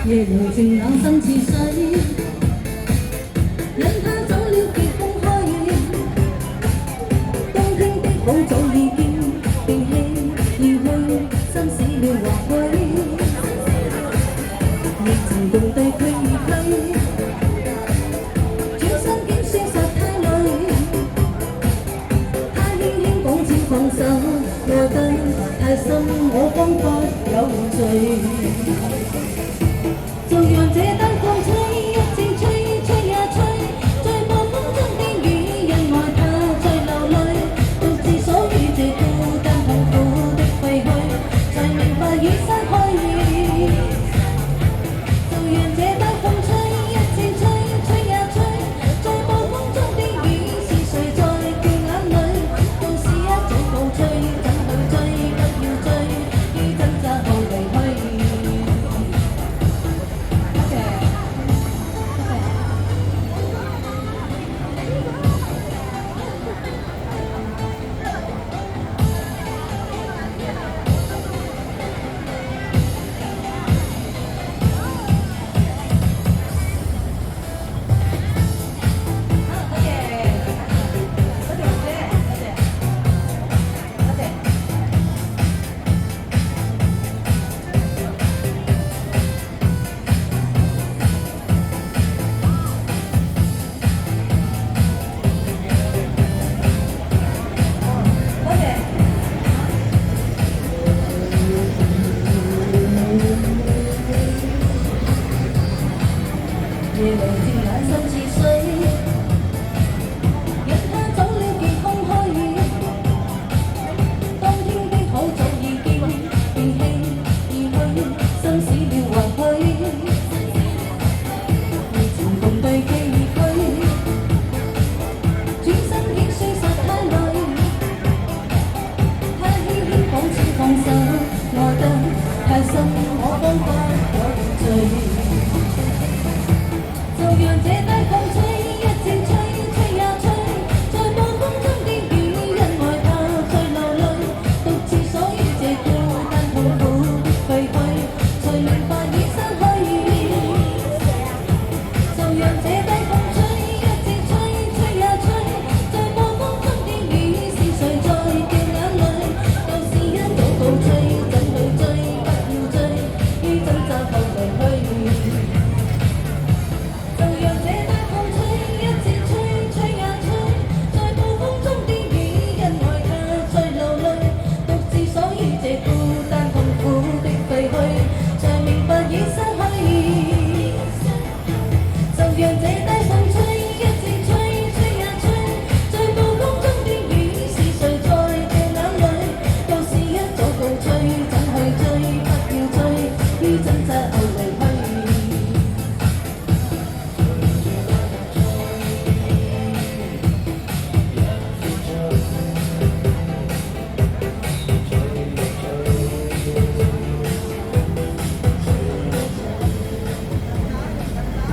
夜無情冷心似水，引他走了極風開雨。當天的好早已經定氣要去，心死了或許，亦曾共對佢而去。轉身竟說實太累，他輕輕講請放手，愛得太深，我彷彿有罪。 就讓這燈光吹，一直吹，吹呀吹，在暴風中的雨，因愛他在流淚，獨自所遇這孤單痛苦的廢墟，才明白與生開裂。就讓這燈風吹，一直吹，吹呀吹，在暴風中的雨，是誰在掉眼淚？都是一種告吹，怎去追？不要追，於掙扎後離去。 Yeah.